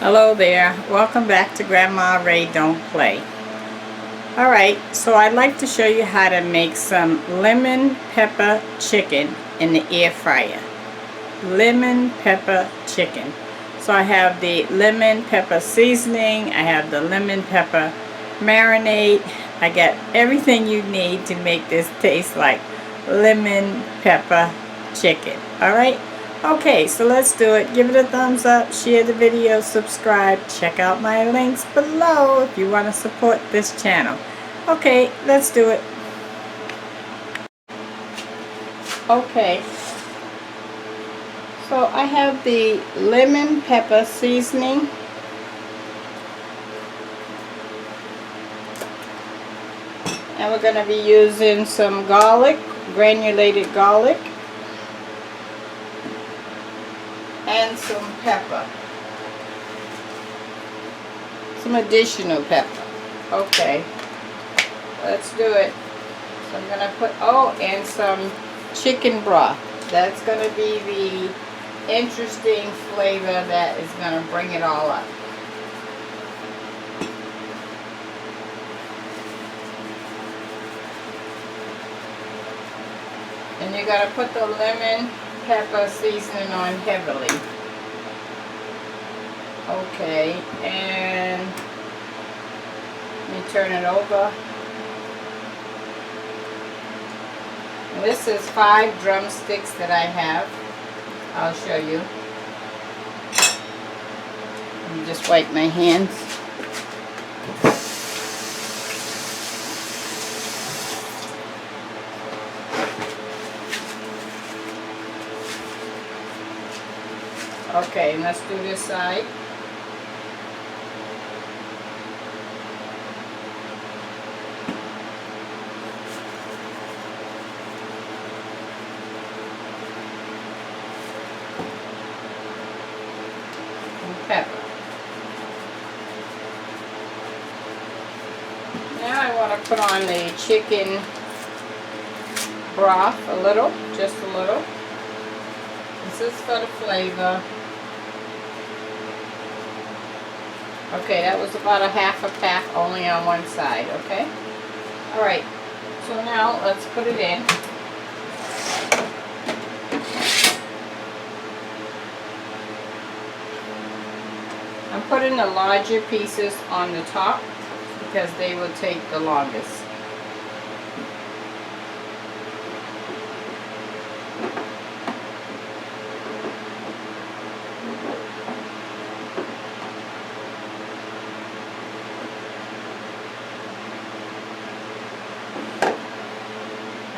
Hello there, welcome back to Grandma Ray Don't Play. Alright, so I'd like to show you how to make some lemon pepper chicken in the air fryer. Lemon pepper chicken. So I have the lemon pepper seasoning, I have the lemon pepper marinade. I got everything you need to make this taste like lemon pepper chicken. Alright? Okay, so let's do it. Give it a thumbs up, share the video, subscribe, check out my links below if you want to support this channel. Okay, let's do it. Okay, so I have the lemon pepper seasoning. And we're going to be using some garlic, granulated garlic. And some pepper. Some additional pepper. Okay. Let's do it. So I'm going to put, and some chicken broth. That's going to be the interesting flavor that is going to bring it all up. And you're going to put the lemon pepper seasoning on heavily. Okay, and let me turn it over. And this is 5 drumsticks that I have. I'll show you. Let me just wipe my hands. Okay, and let's do this side. And pepper. Now I want to put on the chicken broth a little, just a little. This is for the flavor. Okay, that was about a half a pack only on one side, okay? Alright, so now let's put it in. I'm putting the larger pieces on the top because they will take the longest.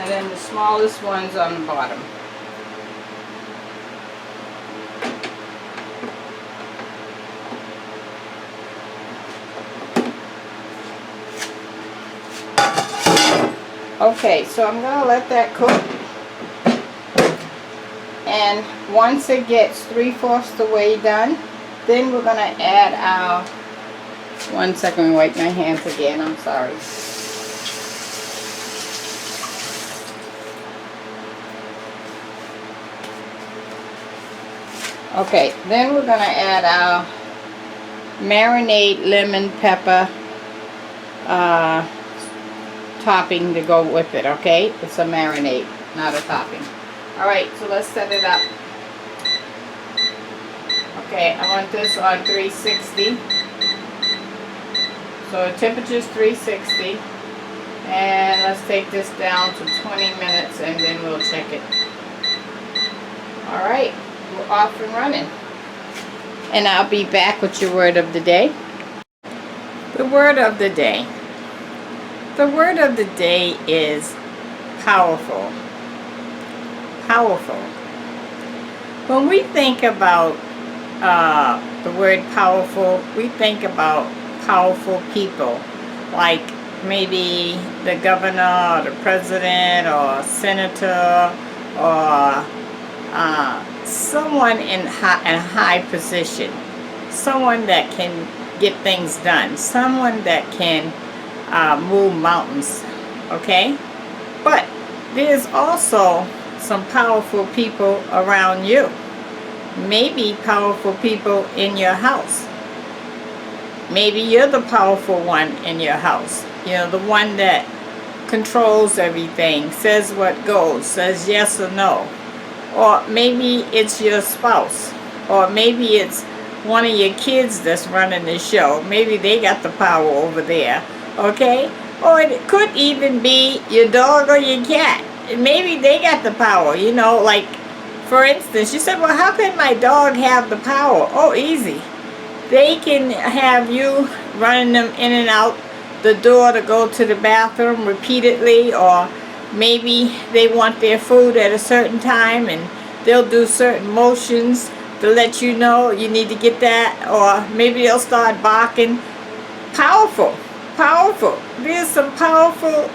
And then the smallest ones on the bottom. Okay, so I'm going to let that cook. And once it gets 3/4 the way done, then we're going to add our... One second, let me wipe my hands again, I'm sorry. Okay, then we're going to add our marinade lemon pepper topping to go with it, okay? It's a marinade, not a topping. Alright, so let's set it up. Okay, I want this on 360. So the temperature is 360. And let's take this down to 20 minutes and then we'll check it. Alright. We're off and running. And I'll be back with your word of the day. The word of the day. The word of the day is powerful. Powerful. When we think about the word powerful, we think about powerful people. Like maybe the governor or the president or senator or someone in a high position, someone that can get things done, someone that can move mountains, okay? But there's also some powerful people around you. Maybe powerful people in your house. maybe you're the powerful one in your house. You know, the one that controls everything, says what goes, says yes or no. Or maybe it's your spouse. Or maybe it's one of your kids that's running the show. Maybe they got the power over there. Okay? Or it could even be your dog or your cat. Maybe they got the power. You know, like, for instance, you said, well, how can my dog have the power? Oh, easy. They can have you running them in and out the door to go to the bathroom repeatedly, or maybe they want their food at a certain time and they'll do certain motions to let you know you need to get that, or maybe they'll start barking. Powerful, powerful. There's some powerful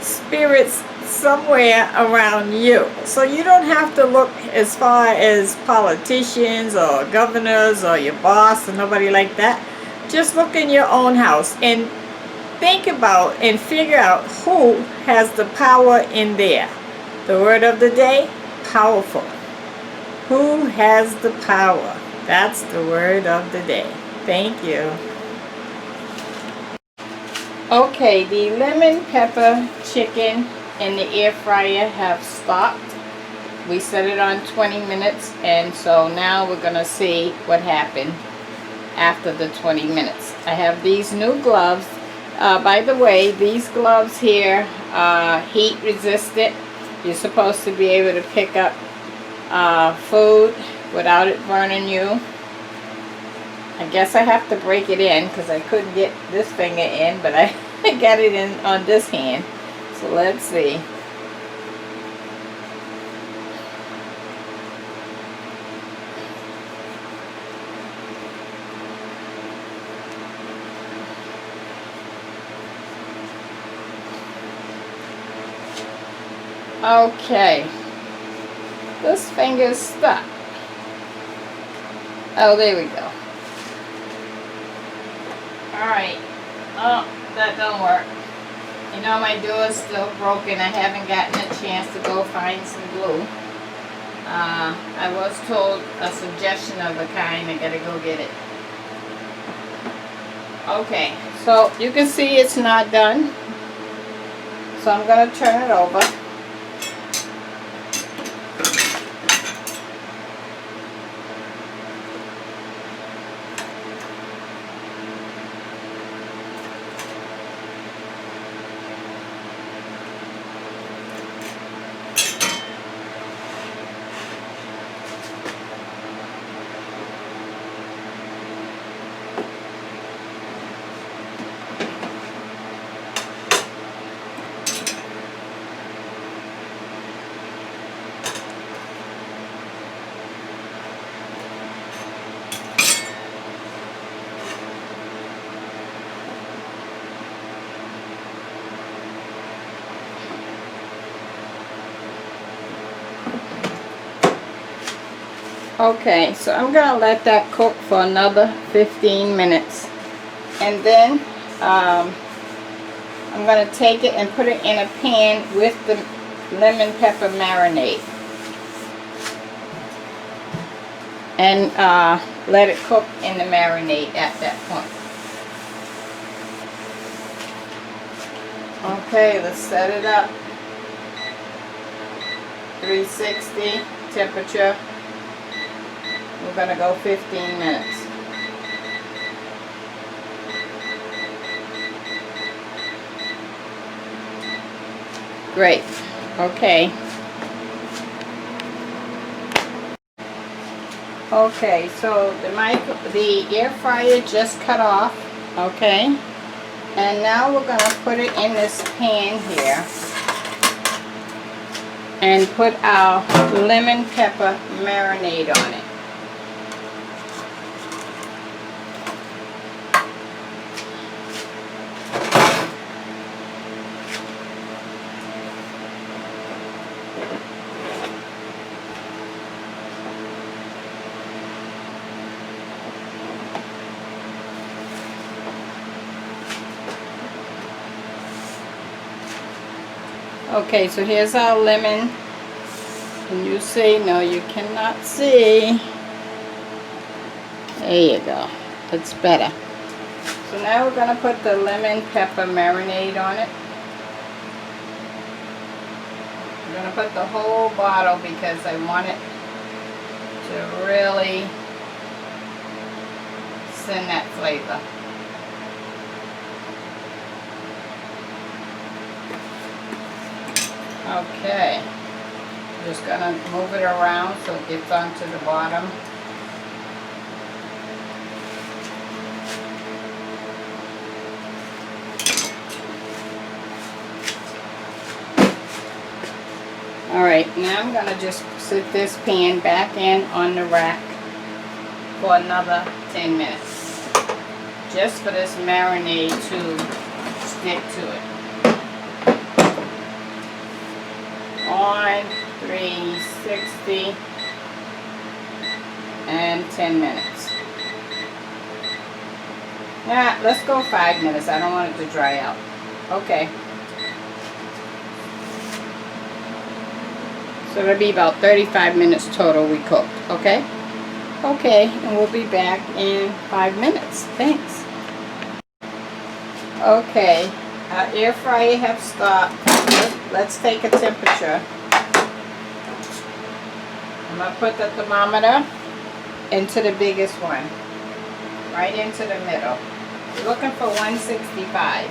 spirits somewhere around you. So you don't have to look as far as politicians or governors or your boss or nobody like that. Just look in your own house and think about and figure out who has the power in there. The word of the day, powerful. Who has the power? That's the word of the day. Thank you. Okay, the lemon pepper chicken in the air fryer have stopped. We set it on 20 minutes, and so now we're gonna see what happened after the 20 minutes. I have these new gloves. By the way, these gloves here are heat resistant. You're supposed to be able to pick up food without it burning you. I guess I have to break it in because I couldn't get this finger in, but I got it in on this hand. So let's see. Okay, this finger's stuck. Oh, there we go. Alright, oh, that don't work. You know, my door's still broken. I haven't gotten a chance to go find some glue. I was told a suggestion of a kind. I gotta go get it. Okay, so you can see it's not done. So I'm gonna turn it over. Okay, so I'm going to let that cook for another 15 minutes. And then I'm going to take it and put it in a pan with the lemon pepper marinade. And let it cook in the marinade at that point. Okay, let's set it up. 360 temperature. We're going to go 15 minutes. Great. Okay. Okay, so the air fryer just cut off. Okay. And now we're going to put it in this pan here and put our lemon pepper marinade on it. Okay, so here's our lemon. Can you see? No, you cannot see. There you go. That's better. So now we're going to put the lemon pepper marinade on it. I'm going to put the whole bottle because I want it to really send that flavor. Okay, just gonna move it around so it gets onto the bottom. Alright, now I'm gonna just sit this pan back in on the rack for another 10 minutes. Just for this marinade to stick to it. On 360 and 10 minutes. Yeah, let's go 5 minutes. I don't want it to dry out. Okay. So it'll be about 35 minutes total we cooked. Okay? Okay, and we'll be back in 5 minutes. Thanks. Okay, our air fryer have stopped. Let's take a temperature. I'm going to put the thermometer into the biggest one. Right into the middle. We're looking for 165.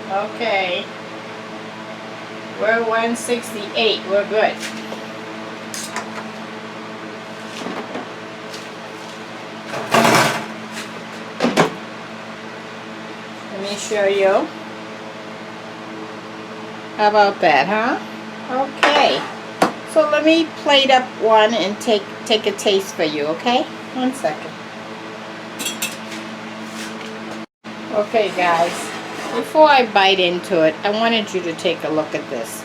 Okay, we're 168, we're good. Let me show you. How about that, huh? Okay, so let me plate up one and take a taste for you, okay? 1 second. Okay, guys. Before I bite into it, I wanted you to take a look at this.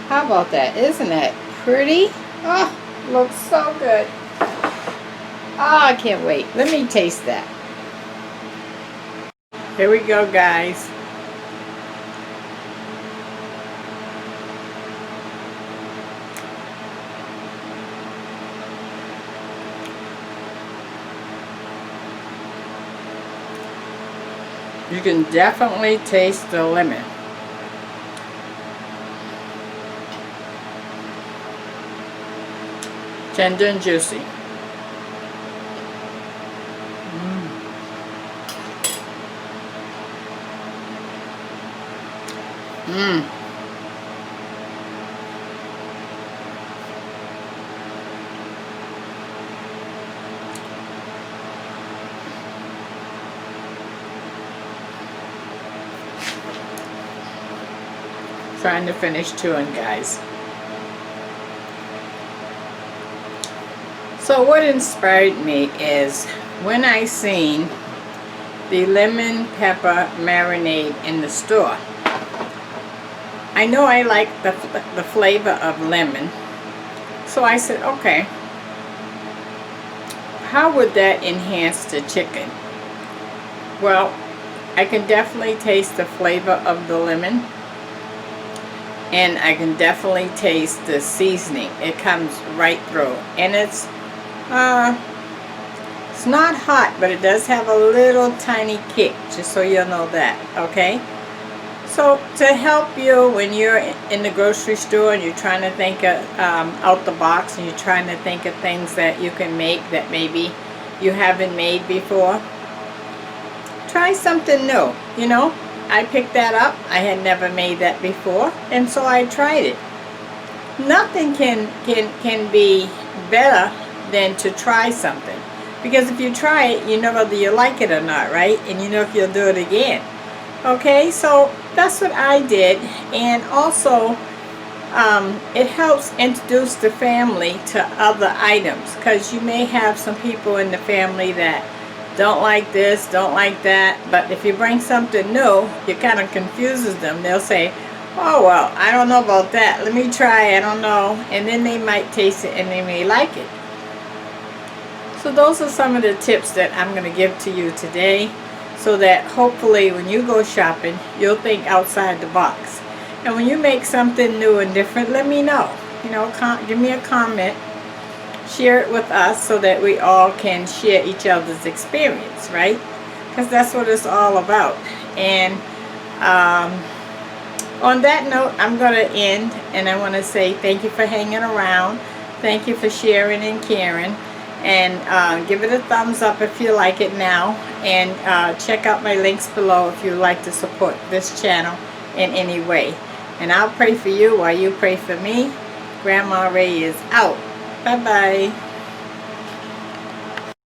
How about that? Isn't that pretty? Oh, looks so good. Oh, I can't wait. Let me taste that. Here we go, guys. You can definitely taste the lemon. Tender and juicy. Trying to finish chewing, guys. So what inspired me is when I seen the lemon pepper marinade in the store. I know I like the flavor of lemon, so I said, okay, how would that enhance the chicken? Well, I can definitely taste the flavor of the lemon. And I can definitely taste the seasoning. It comes right through. And it's not hot, but it does have a little tiny kick, just so you'll know that, okay? So to help you when you're in the grocery store and you're trying to think of, out the box, and you're trying to think of things that you can make that maybe you haven't made before, try something new, you know? I picked that up. I had never made that before, and so I tried it. Nothing can be better than to try something, because if you try it, you know whether you like it or not, right? And you know if you'll do it again. Okay, so that's what I did, and also it helps introduce the family to other items, because you may have some people in the family that don't like this, don't like that, but if you bring something new, it kind of confuses them. They'll say, oh well, I don't know about that, let me try, I don't know, and then they might taste it and they may like it. So those are some of the tips that I'm going to give to you today, so that hopefully when you go shopping, you'll think outside the box. And when you make something new and different, let me know. You know, give me a comment, share it with us, so that we all can share each other's experience, right? Because that's what it's all about. And on that note, I'm going to end, and I want to say thank you for hanging around. Thank you for sharing and caring. And give it a thumbs up if you like it now. And check out my links below if you'd like to support this channel in any way. And I'll pray for you while you pray for me. Grandma Ray is out. Bye-bye.